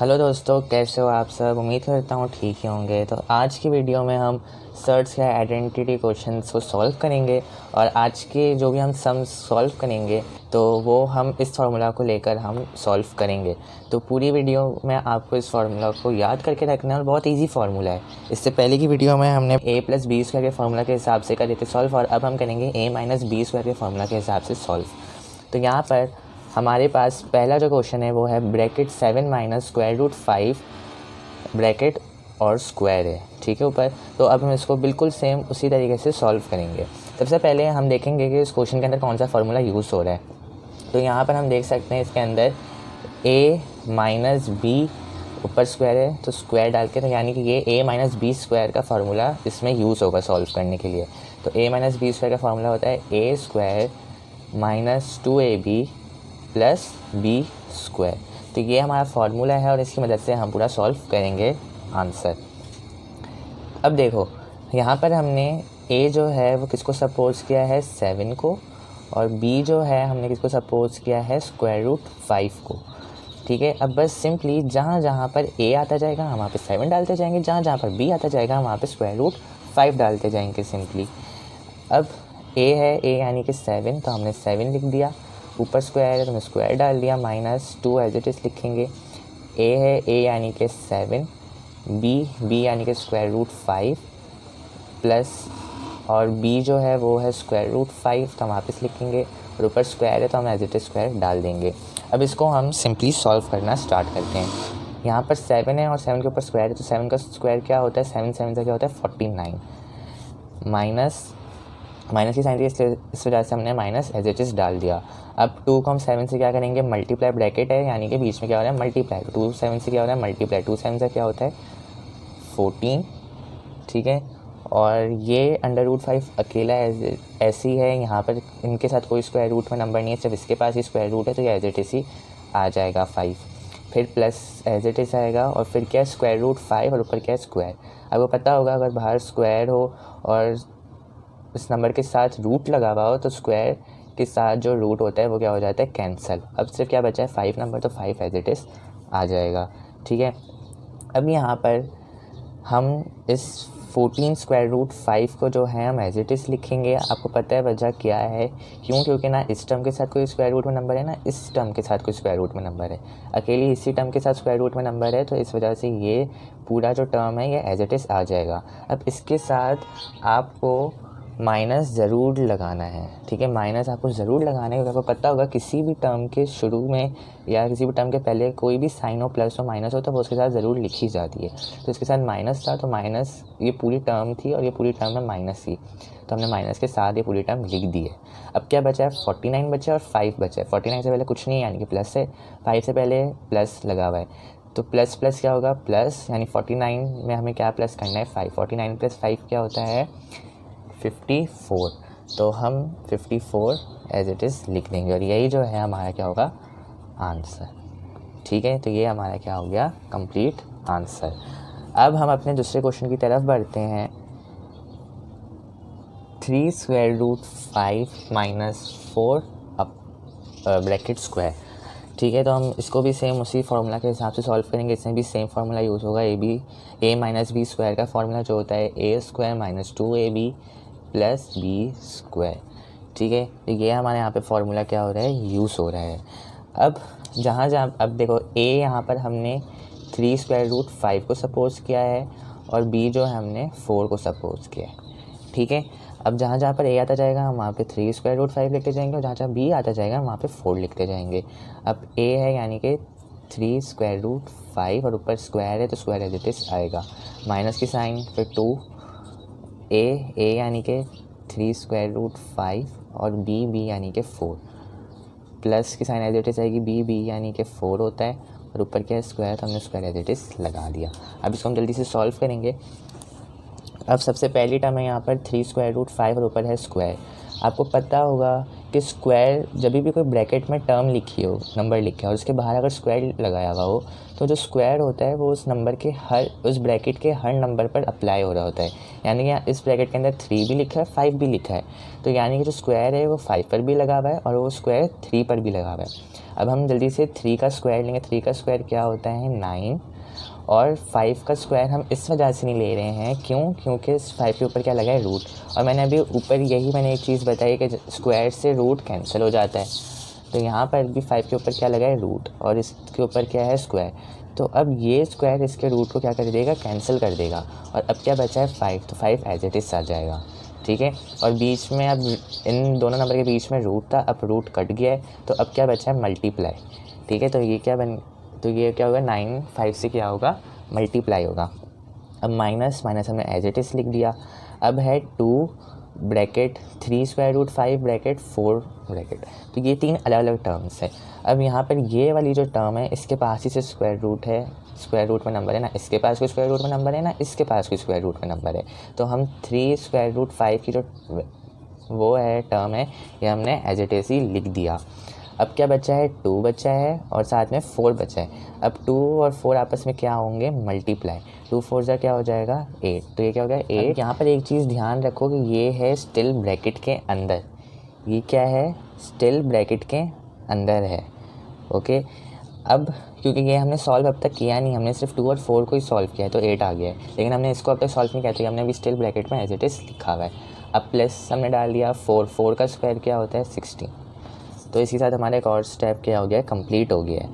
Hello दोस्तों, कैसे हो आप सब। उम्मीद करता हूँ ठीक ही होंगे। तो आज की वीडियो में हम सर्च या आइडेंटिटी क्वेश्चंस को सॉल्व करेंगे और आज के जो भी हम सम सॉल्व करेंगे तो वो हम इस फार्मूला को लेकर हम सॉल्व करेंगे। तो पूरी वीडियो में आपको इस फार्मूला को याद करके रखना है और बहुत ईजी फार्मूला है। इससे पहले की वीडियो में हमने a+b² के फार्मूला के हिसाब से करे थे सॉल्व और अब हम करेंगे a-b² के फार्मूला के हिसाब से सॉल्व। तो यहाँ पर हमारे पास पहला जो क्वेश्चन है वो है bracket 7 minus square root 5 bracket और स्क्वायर है, ठीक है ऊपर। तो अब हम इसको बिल्कुल सेम उसी तरीके से सॉल्व करेंगे। सबसे पहले हम देखेंगे कि इस क्वेश्चन के अंदर कौन सा फार्मूला यूज़ हो रहा है। तो यहाँ पर हम देख सकते हैं इसके अंदर a माइनस बी ऊपर स्क्वायर है तो स्क्वायर डाल के, तो यानी कि ये a माइनस बी स्क्वायर का फार्मूला इसमें यूज़ होगा सॉल्व करने के लिए। तो a माइनस बी स्क्वायर का फार्मूला होता है a square minus 2ab plus B square. तो ये हमारा फार्मूला है और इसकी मदद से हम पूरा सॉल्व करेंगे आंसर। अब देखो यहाँ पर हमने a जो है वो किसको सपोज किया है 7 को और b जो है हमने किसको सपोज किया है स्क्वायर रूट 5 को, ठीक है। अब बस सिंपली जहाँ जहाँ पर a आता जाएगा हम वहाँ पे 7 डालते जाएंगे, जहाँ जहाँ पर b आता जाएगा हम वहाँ पे स्क्वायर रूट 5 डालते जाएंगे सिंपली। अब a है a यानी कि 7, तो हमने 7 लिख दिया, ऊपर स्क्वायर है तो हमने स्क्वायर डाल दिया, माइनस 2 एज इट इज़ लिखेंगे। a है a यानी कि 7, b यानी कि स्क्वायर रूट 5 प्लस और b जो है वो है स्क्वायर रूट 5, तो हम वापस लिखेंगे और ऊपर स्क्वायर है तो हम एज इट इज़ स्क्वायर डाल देंगे। अब इसको हम सिंपली सॉल्व करना स्टार्ट करते हैं। यहाँ पर 7 है और 7 के ऊपर स्क्वायर है तो 7 का स्क्वायर क्या होता है, 7 से क्या होता है 49, माइनस की साइन थी इस वजह से हमने माइनस एज इट इज़ डाल दिया। अब 2 को हम 7 से क्या करेंगे मल्टीप्लाई, ब्रैकेट है यानी कि बीच में क्या हो रहा है मल्टीप्लाई, तो 2 7 से क्या हो रहा है मल्टीप्लाई, 2 7 से क्या होता है 14, ठीक है। और ये अंडर रूट 5 अकेला ऐसी है, यहाँ पर इनके साथ कोई स्क्वायर रूट में नंबर नहीं है, सिर्फ इसके पास ही स्क्वायर रूट है तो ये एज इट इज़ ही आ जाएगा 5, फिर प्लस एज इट इज़ आएगा और फिर क्या स्क्वायर रूट 5 और ऊपर क्या स्क्वायर। आपको पता होगा अगर बाहर स्क्वायर हो और इस नंबर के साथ रूट लगा हुआ हो तो स्क्वायर के साथ जो रूट होता है वो क्या हो जाता है कैंसिल। अब सिर्फ क्या बचा है 5 नंबर, तो 5 एज इट इज़ आ जाएगा, ठीक है। अब यहाँ पर हम इस 14 स्क्वायर रूट 5 को जो है हम एज इट इज़ लिखेंगे। आपको पता है वजह क्या है, क्यों, क्योंकि ना इस टर्म के साथ कोई स्क्वायर रूट में नंबर है ना इस टर्म के साथ कोई स्क्वायर रूट में नंबर है, अकेली इसी टर्म के साथ स्क्वायर रूट में नंबर है, तो इस वजह से ये पूरा जो टर्म है ये एज इट इज़ आ जाएगा। अब इसके साथ आपको माइनस ज़रूर लगाना है, ठीक है, माइनस आपको ज़रूर लगाना है क्योंकि आपको पता होगा किसी भी टर्म के शुरू में या किसी भी टर्म के पहले कोई भी साइन हो, प्लस हो माइनस हो तो वो उसके साथ ज़रूर लिखी जाती है। तो इसके साथ माइनस था तो माइनस ये पूरी टर्म थी और ये पूरी टर्म में माइनस थी तो हमने माइनस के साथ ये पूरी टर्म लिख दी है। अब क्या बचा है 49 बचा और 5 बचा है। 49 से पहले कुछ नहीं है यानी कि प्लस है, 5 से पहले प्लस लगा हुआ है तो प्लस प्लस क्या होगा प्लस, यानी 49 में हमें क्या प्लस करना है 5, 49 प्लस 5 क्या होता है 54, तो हम 54 एज इट इज़ लिख देंगे और यही जो है हमारा क्या होगा आंसर, ठीक है। तो ये हमारा क्या हो गया कंप्लीट आंसर। अब हम अपने दूसरे क्वेश्चन की तरफ बढ़ते हैं। 3 स्क्वायर रूट 5 माइनस 4 अब ब्रैकेट स्क्वायर, ठीक है। तो हम इसको भी सेम उसी फार्मूला के हिसाब से सॉल्व करेंगे। इसमें भी सेम फार्मूला यूज़ होगा, a माइनस बी स्क्वायर का फार्मूला जो होता है a square minus 2ab plus B square, ठीक है। तो ये हमारे यहाँ पे फार्मूला क्या हो रहा है यूज़ हो रहा है। अब जहाँ अब देखो a यहाँ पर हमने 3 स्क्वायर रूट 5 को सपोज किया है और b जो है हमने 4 को सपोज किया है, ठीक है। अब जहाँ जहाँ पर a आता जाएगा हम वहाँ पे 3 स्क्वायर रूट 5 लिखते जाएंगे और जहाँ जहाँ b आता जाएगा हम वहाँ पे 4 लिखते जाएंगे। अब a है यानी कि 3 स्क्वायर रूट 5 और ऊपर स्क्वायर है तो स्क्वायर एज इट इज़ आएगा, माइनस की साइन फिर 2, a यानी कि 3 स्क्वायर रूट 5 और b यानी कि 4, प्लस की साइन एज इट इज़ आएगी b यानी कि 4 होता है और ऊपर क्या है स्क्वायर, तो हमने स्क्वायर एज इट इज़ लगा दिया। अब इसको हम जल्दी से सॉल्व करेंगे। अब सबसे पहली टर्म है यहाँ पर 3 स्क्वायर रूट 5 और ऊपर है स्क्वायर। आपको पता होगा कि स्क्वायर जब भी कोई ब्रैकेट में टर्म लिखी हो, नंबर लिखा है और उसके बाहर अगर स्क्वायर लगाया हुआ हो, तो जो स्क्वायर होता है वो उस नंबर के उस ब्रैकेट के हर नंबर पर अप्लाई हो रहा होता है। यानी कि इस ब्रैकेट के अंदर 3 भी लिखा है, 5 भी लिखा है, तो यानी कि जो स्क्वायर है वो 5 पर भी लगा हुआ है और वो स्क्वायर 3 पर भी लगा हुआ है। अब हम जल्दी से 3 का स्क्वायर लेंगे। 3 का स्क्वायर क्या होता है? 9। और 5 का स्क्वायर हम इस वजह से नहीं ले रहे हैं, क्योंकि 5 के ऊपर क्या लगा है? रूट। और मैंने अभी ऊपर मैंने एक चीज़ बताई कि स्क्वायर से रूट कैंसिल हो जाता है, तो यहाँ पर भी 5 के ऊपर क्या लगा है? रूट, और इसके ऊपर क्या है? स्क्वायर। तो अब ये स्क्वायर इसके रूट को क्या कर देगा? कैंसिल कर देगा। और अब क्या बचा है? 5, तो 5 एज इट इज़ आ जाएगा, ठीक है। और बीच में अब इन दोनों नंबर के बीच में रूट था, अब रूट कट गया है, तो अब क्या बचा है? मल्टीप्लाई, ठीक है। तो ये क्या होगा? 9 5 से क्या होगा? मल्टीप्लाई होगा। अब माइनस हमने एज इट इज़ लिख दिया। अब है 2 bracket 3 square root 5 bracket 4 bracket, तो ये 3 अलग अलग टर्म्स है। अब यहाँ पर ये वाली जो टर्म है इसके पास ही से स्क्वायर रूट है, स्क्वायर रूट में नंबर है ना, इसके पास कोई स्क्वायर रूट में नंबर है ना, इसके पास कोई स्क्वायर रूट में नंबर है, तो हम 3 स्क्वायर रूट 5 की जो वो है टर्म है, ये हमने एज इट इज़ ही लिख दिया। अब क्या बचा है? 2 बचा है और साथ में 4 बचा है। अब 2 और 4 आपस में क्या होंगे? मल्टीप्लाई। 2 4 जा क्या हो जाएगा? 8, तो ये क्या हो गया? 8। यहाँ पर एक चीज़ ध्यान रखो कि ये है स्टिल ब्रैकेट के अंदर, ये क्या है? स्टिल ब्रैकेट के अंदर है, ओके। अब क्योंकि ये हमने सॉल्व अब तक किया नहीं, हमने सिर्फ 2 और 4 को ही सॉल्व किया है, तो 8 आ गया है, लेकिन हमने इसको अब तक सॉल्व नहीं किया, तो हमने अभी स्टिल ब्रैकेट में एज इट इज़ लिखा हुआ है। अब प्लस हमने डाल दिया 4 का स्क्वायर क्या होता है? 16। तो इसके साथ हमारा एक और स्टेप क्या हो गया है? कंप्लीट हो गया है,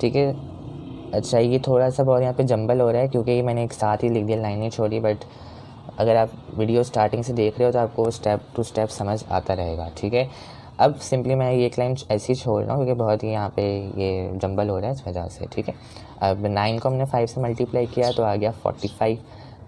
ठीक है। अच्छा, ये थोड़ा सा बहुत यहाँ पे जंबल हो रहा है क्योंकि मैंने एक साथ ही लिख दिया, लाइन नहीं छोड़ी, बट अगर आप वीडियो स्टार्टिंग से देख रहे हो तो आपको स्टेप टू स्टेप समझ आता रहेगा, ठीक है। अब सिंपली मैं ये एक लाइन ऐसी छोड़ रहा हूँ क्योंकि बहुत ही यहाँ पे ये जंबल हो रहा है इस वजह से, ठीक है। अब 9 को हमने 5 से मल्टीप्लाई किया तो आ गया 45,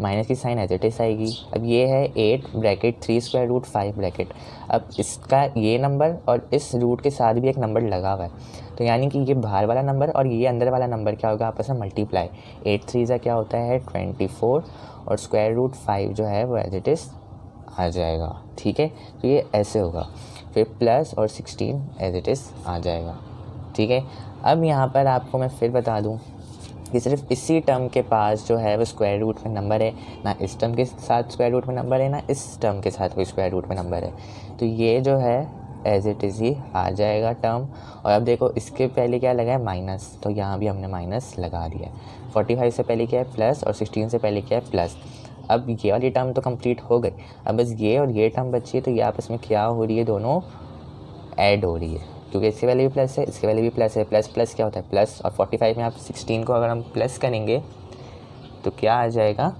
माइनस की साइन एज इट इज़ आएगी। अब ये है 8 ब्रैकेट 3 स्क्वायर रूट 5 ब्रैकेट। अब इसका ये नंबर और इस रूट के साथ भी एक नंबर लगा हुआ है, तो यानी कि ये बाहर वाला नंबर और ये अंदर वाला नंबर क्या होगा? आपस में मल्टीप्लाई। 8 3 का क्या होता है? 24, और स्क्वायर रूट 5 जो है वो एज इट इज़ आ जाएगा, ठीक है। तो ये ऐसे होगा, फिर प्लस और 16 एज इट इज़ आ जाएगा, ठीक है। अब यहाँ पर आपको मैं फिर बता दूँ कि सिर्फ इसी टर्म के पास जो है वो स्क्वायर रूट में नंबर है, ना इस टर्म के साथ स्क्वायर रूट में नंबर है, ना इस टर्म के साथ कोई स्क्वायर रूट में नंबर है, तो ये जो है एज इट इज़ ही आ जाएगा टर्म। और अब देखो इसके पहले क्या लगा है? माइनस, तो यहाँ भी हमने माइनस लगा दिया। 45 से पहले क्या है? प्लस, और 16 से पहले क्या है? प्लस। अब ये वाली टर्म तो कंप्लीट हो गई, अब बस ये और ये टर्म बची है, तो ये आपस में क्या हो रही है? दोनों ऐड हो रही है, क्योंकि इसके वाले भी प्लस है, इसके वाले भी प्लस है। प्लस प्लस क्या होता है? प्लस। और 45 में आप 16 को अगर हम प्लस करेंगे तो क्या आ जाएगा?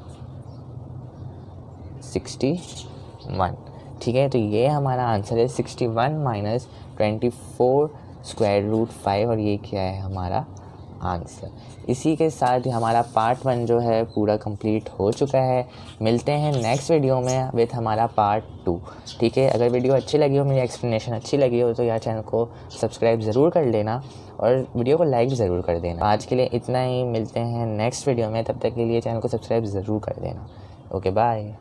61, ठीक है। तो ये हमारा आंसर है 61 माइनस 24 स्क्वायर रूट 5, और ये क्या है? हमारा आंसर। इसी के साथ हमारा पार्ट 1 जो है पूरा कंप्लीट हो चुका है। मिलते हैं नेक्स्ट वीडियो में विथ हमारा पार्ट 2, ठीक है। अगर वीडियो अच्छी लगी हो, मेरी एक्सप्लेनेशन अच्छी लगी हो, तो यार चैनल को सब्सक्राइब ज़रूर कर लेना और वीडियो को लाइक ज़रूर कर देना। आज के लिए इतना ही, मिलते हैं नेक्स्ट वीडियो में, तब तक के लिए चैनल को सब्सक्राइब ज़रूर कर देना। Okay, bye.